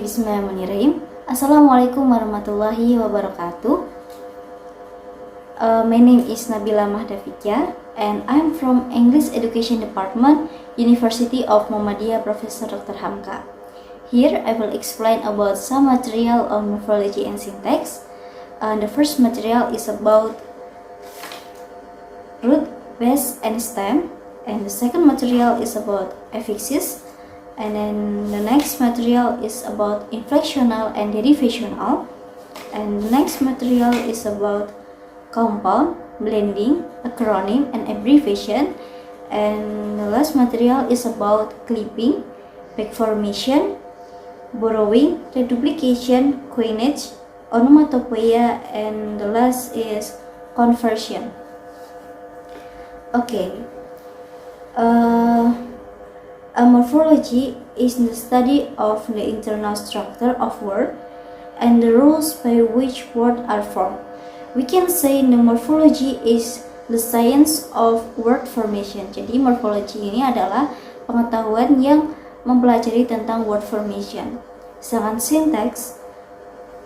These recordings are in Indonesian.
Bismillahirrahmanirrahim. Assalamualaikum warahmatullahi wabarakatuh. My name is Nabila Mahdafikya and I'm from English Education Department, University of Muhammadiyah Professor Dr. Hamka. Here I will explain about some material on morphology and syntax. The first material is about root, base, and stem, and the second material is about affixes. And then the next material is about inflectional and derivational. And the next material is about compound, blending, acronym, and abbreviation. And the last material is about clipping, backformation, borrowing, reduplication, coinage, onomatopoeia, and the last is conversion. Okay. A morphology is the study of the internal structure of word and the rules by which words are formed. We can say the morphology is the science of word formation. Jadi morphology ini adalah pengetahuan yang mempelajari tentang word formation. Sedangkan syntax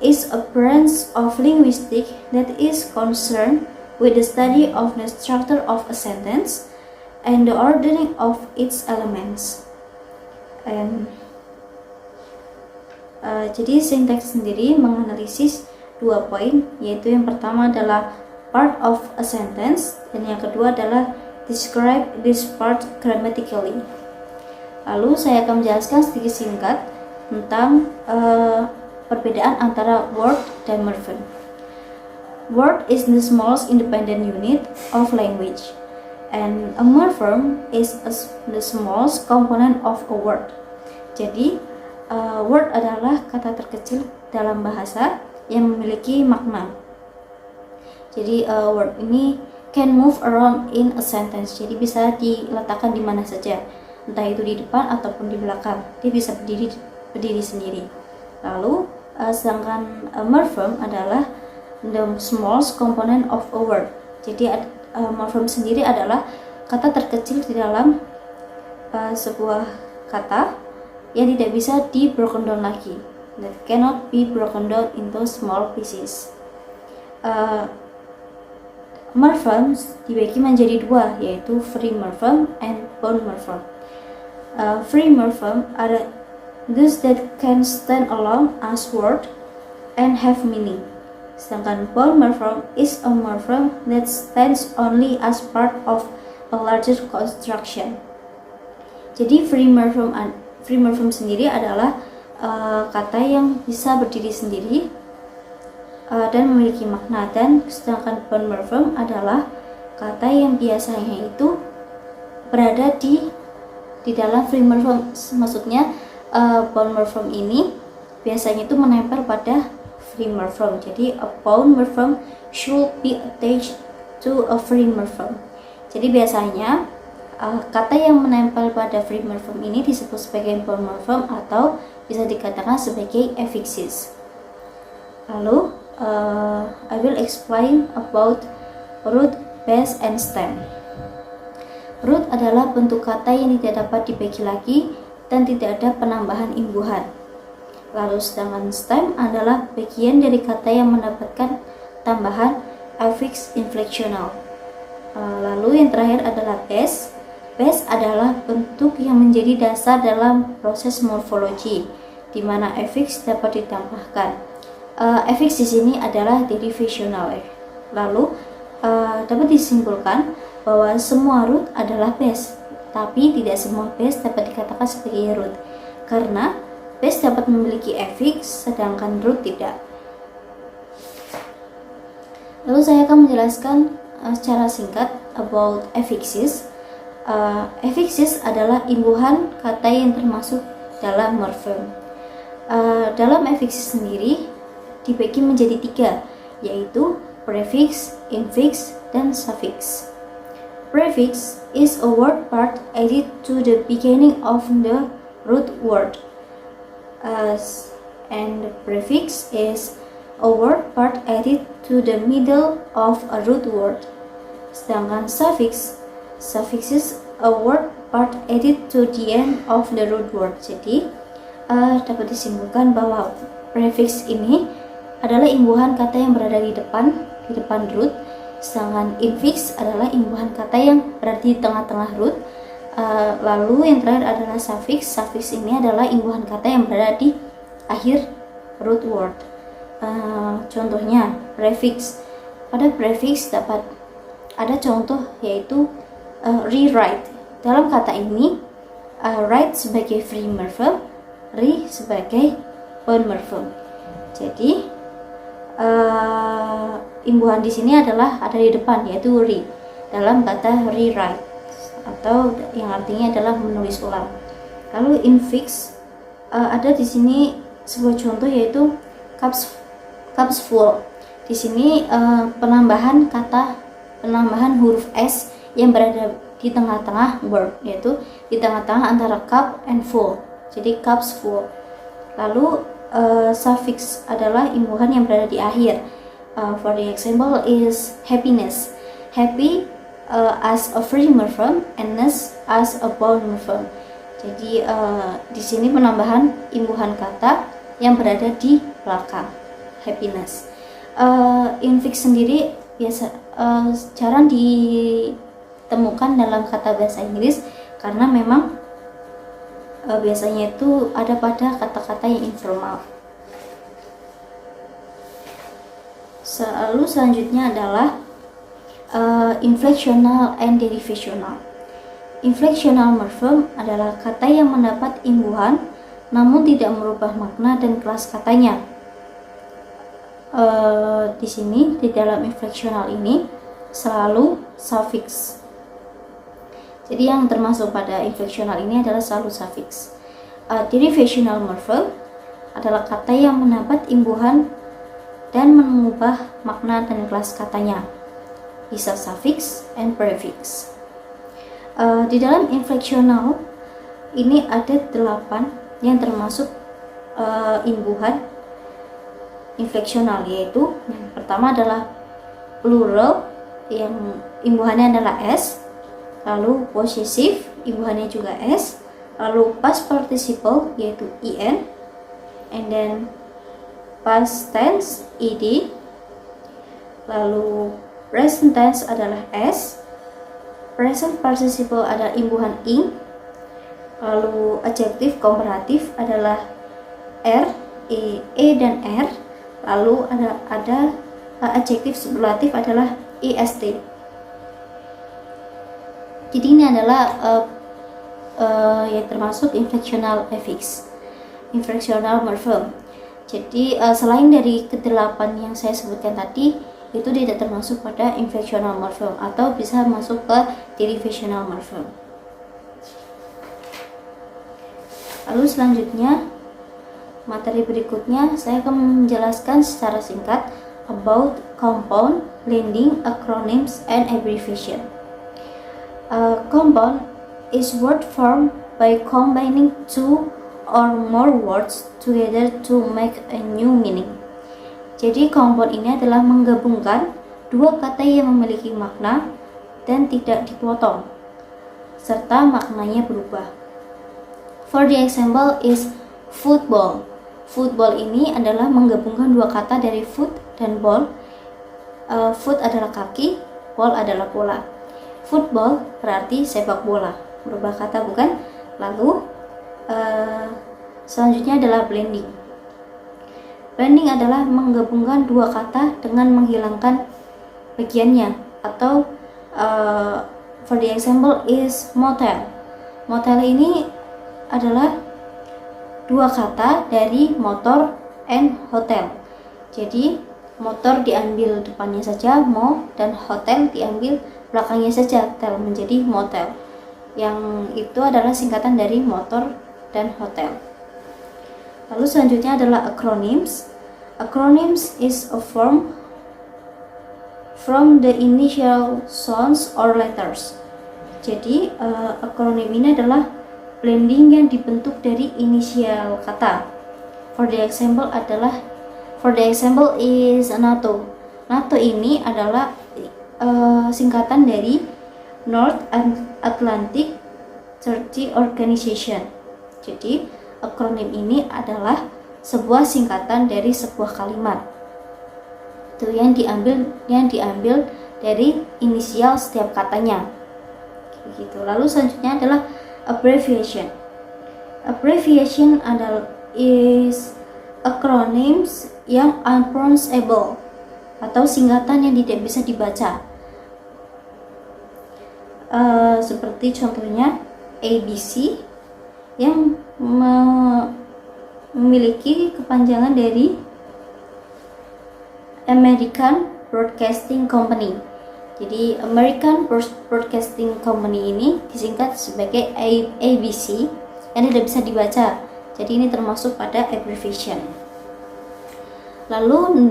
is a branch of linguistics that is concerned with the study of the structure of a sentence and the ordering of its elements. Jadi syntax sendiri menganalisis dua poin, yaitu yang pertama adalah part of a sentence dan yang kedua adalah describe this part grammatically. Lalu saya akan menjelaskan sedikit singkat tentang perbedaan antara word dan morpheme. Word is the smallest independent unit of language. And a morpheme is the smallest component of a word. Jadi, word adalah kata terkecil dalam bahasa yang memiliki makna. Jadi, word ini can move around in a sentence. Jadi, bisa diletakkan di mana saja, entah itu di depan ataupun di belakang. Dia bisa berdiri sendiri. Lalu, sedangkan a morpheme adalah the smallest component of a word. Jadi, morpheme sendiri adalah kata terkecil di dalam sebuah kata yang tidak bisa di broken down lagi, that cannot be broken down into small pieces. Morphemes dibagi menjadi dua, yaitu free morpheme and bound morpheme. Free morpheme are those that can stand alone as word and have meaning. Sedangkan bound morpheme is a morpheme that stands only as part of a larger construction. Jadi free morpheme sendiri adalah kata yang bisa berdiri sendiri dan memiliki makna, dan sedangkan bound morpheme adalah kata yang biasanya itu berada di dalam free morpheme. Maksudnya bound morpheme ini biasanya itu menempel pada free morpheme. Jadi a bound morpheme should be attached to a free morpheme. Jadi biasanya kata yang menempel pada free morpheme ini disebut sebagai bound morpheme atau bisa dikatakan sebagai affixes. Lalu I will explain about root, base, and stem. Root adalah bentuk kata yang tidak dapat dibagi lagi dan tidak ada penambahan imbuhan. Lalu sedangkan stem adalah bagian dari kata yang mendapatkan tambahan affix inflectional. Lalu yang terakhir adalah base. Base adalah bentuk yang menjadi dasar dalam proses morfologi, di mana affix dapat ditambahkan. Affix di sini adalah derivational. Lalu dapat disimpulkan bahwa semua root adalah base, tapi tidak semua base dapat dikatakan sebagai root, karena base dapat memiliki affix, sedangkan root tidak. Lalu saya akan menjelaskan secara singkat about affixes. Affixes adalah imbuhan kata yang termasuk dalam morpheme. Dalam affixes sendiri dibagi menjadi tiga, yaitu prefix, infix, dan suffix. Prefix is a word part added to the beginning of the root word. And the prefix is a word part added to the middle of a root word. Sedangkan suffix is a word part added to the end of the root word. Jadi dapat disimpulkan bahwa prefix ini adalah imbuhan kata yang berada di depan root, sedangkan infix adalah imbuhan kata yang berada di tengah-tengah root. Lalu yang terakhir adalah suffix. Suffix ini adalah imbuhan kata yang berada di akhir root word. Contohnya prefix. Pada prefix dapat ada contoh yaitu rewrite. Dalam kata ini write sebagai free morphem, re sebagai bond morphem. Jadi imbuhan di sini adalah ada di depan yaitu re dalam kata rewrite, atau yang artinya adalah menulis ulang. Lalu infix ada di sini sebuah contoh yaitu cups full. Di sini penambahan huruf s yang berada di tengah-tengah word, yaitu di tengah-tengah antara cup and full. Jadi cups full. Lalu suffix adalah imbuhan yang berada di akhir. For the example is happiness. Happy as a free morphem and ness as a bond morphem. Jadi di sini penambahan imbuhan kata yang berada di belakang happiness. Infix sendiri jarang ditemukan dalam kata bahasa Inggris karena memang biasanya itu ada pada kata-kata yang informal. Lalu selanjutnya adalah inflectional and derivational. Inflectional morphem adalah kata yang mendapat imbuhan namun tidak merubah makna dan kelas katanya. Di sini di dalam inflectional ini selalu suffix. Jadi yang termasuk pada inflectional ini adalah selalu suffix. Derivational morphem adalah kata yang mendapat imbuhan dan mengubah makna dan kelas katanya. Bisa suffix and prefix. Di dalam inflectional ini ada 8 yang termasuk imbuhan inflectional, yaitu yang pertama adalah plural yang imbuhannya adalah s, lalu possessive imbuhannya juga s, lalu past participle yaitu en, and then past tense ed, lalu present tense adalah s, present participle adalah imbuhan ing, lalu adjektif komparatif adalah r, e dan r, lalu ada adjektif superlatif adalah est. Jadi ini adalah yang termasuk inflectional affix, inflectional morphem. Jadi selain dari ke-8 yang saya sebutkan tadi, itu tidak termasuk pada inflectional morphem atau bisa masuk ke derivational morphem. Lalu selanjutnya, materi berikutnya saya akan menjelaskan secara singkat about compound, blending, acronyms, and abbreviation. Compound is word formed by combining two or more words together to make a new meaning. Jadi compound ini adalah menggabungkan dua kata yang memiliki makna dan tidak dipotong, serta maknanya berubah. For the example is football. Football ini adalah menggabungkan dua kata dari foot dan ball. Foot adalah kaki, ball adalah bola. Football berarti sepak bola. Berubah kata bukan? Lalu selanjutnya adalah blending. Blending adalah menggabungkan dua kata dengan menghilangkan bagiannya, atau for the example is motel. Motel ini adalah dua kata dari motor and hotel. Jadi motor diambil depannya saja mo, dan hotel diambil belakangnya saja tel, menjadi motel. Yang itu adalah singkatan dari motor dan hotel. Lalu selanjutnya adalah acronyms. Acronyms is a form from the initial sounds or letters. Jadi akronim ini adalah blending yang dibentuk dari inisial kata. For the example is NATO. NATO ini adalah singkatan dari North Atlantic Treaty Organization. Jadi akronim ini adalah sebuah singkatan dari sebuah kalimat. Itu yang diambil dari inisial setiap katanya. Begitu. Lalu selanjutnya adalah abbreviation. Abbreviation is acronyms yang unpronounceable atau singkatan yang tidak bisa dibaca. Seperti contohnya ABC yang memiliki kepanjangan dari American Broadcasting Company. Jadi American Broadcasting Company ini disingkat sebagai ABC yang tidak bisa dibaca. Jadi ini termasuk pada abbreviation. Lalu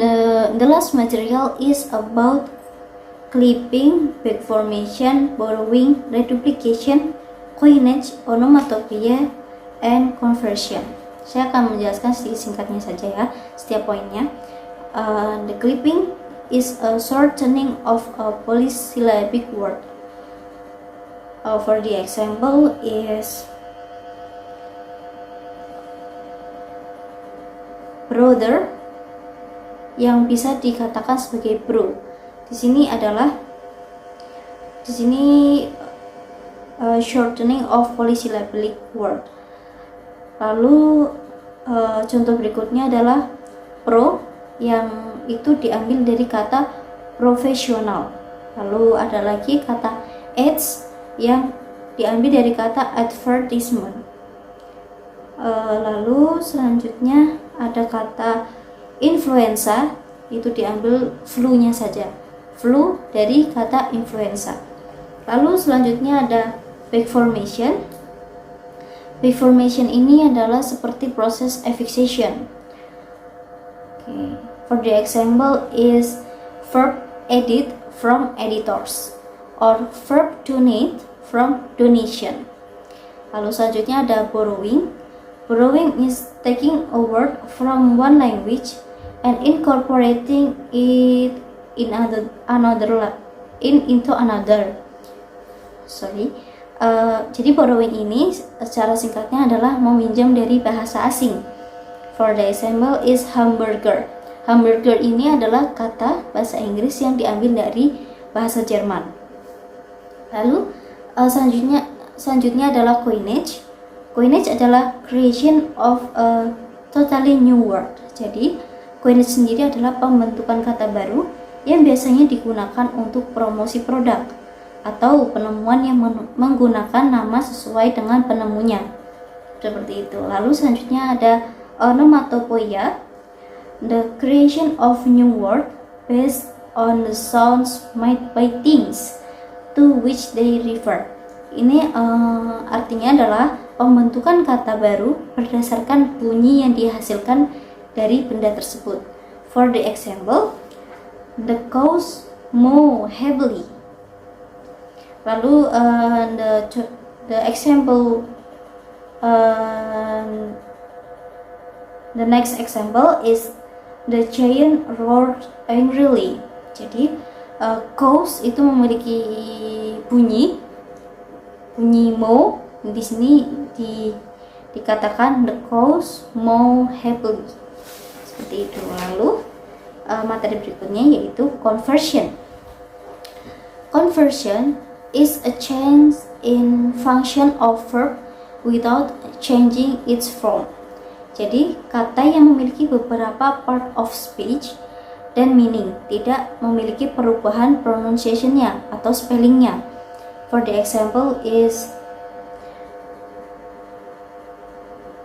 the last material is about clipping, backformation, borrowing, reduplication, coinage, onomatopoeia, and conversion. Saya akan menjelaskan sedikit singkatnya saja ya, setiap poinnya. The clipping is a shortening of a polysyllabic word. For the example is brother, yang bisa dikatakan sebagai bro. Di sini shortening of polysyllabic word. Lalu contoh berikutnya adalah pro, yang itu diambil dari kata profesional. Lalu ada lagi kata ads yang diambil dari kata advertisement. Lalu selanjutnya ada kata influenza, itu diambil flu-nya saja. Flu dari kata influenza. Lalu selanjutnya ada backformation. Backformation ini adalah seperti proses affixation. Okay. For the example is verb edit from editors or verb donate from donation. Lalu selanjutnya ada borrowing. Borrowing is taking a word from one language and incorporating it into another. Jadi borrowing ini secara singkatnya adalah meminjam dari bahasa asing. For the example is hamburger. Hamburger ini adalah kata bahasa Inggris yang diambil dari bahasa Jerman. Lalu selanjutnya adalah coinage. Coinage adalah creation of a totally new word. Jadi coinage sendiri adalah pembentukan kata baru yang biasanya digunakan untuk promosi produk atau penemuan yang menggunakan nama sesuai dengan penemunya. Seperti itu. Lalu selanjutnya ada onomatopoeia, the creation of new word based on the sounds made by things to which they refer. Ini artinya adalah pembentukan kata baru berdasarkan bunyi yang dihasilkan dari benda tersebut. For the example, the cows mow heavily. Lalu the example, the next example is the giant roared angrily. Jadi cows itu memiliki bunyi mow. Di sini dikatakan the cows mow happily. Seperti itu. Lalu materi berikutnya yaitu conversion. Conversion is a change in function of verb without changing its form. Jadi kata yang memiliki beberapa part of speech dan meaning, tidak memiliki perubahan pronunciation-nya atau spelling-nya. For the example is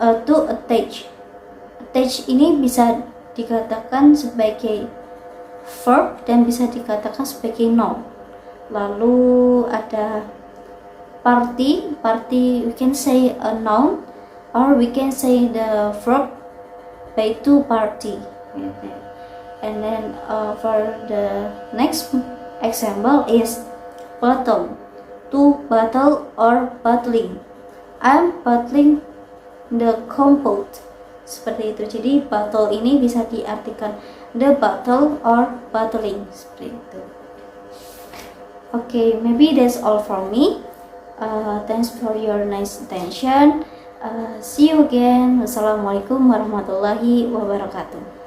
to attach. Attach ini bisa dikatakan sebagai verb dan bisa dikatakan sebagai noun. Lalu ada party, we can say a noun or we can say the verb by to party. And then for the next example is battle, to battle or battling. I'm battling the compote. Seperti itu. Jadi battle ini bisa diartikan the battle or battling. Seperti itu. Okay, maybe that's all for me. Thanks for your nice attention. See you again. Wassalamualaikum warahmatullahi wabarakatuh.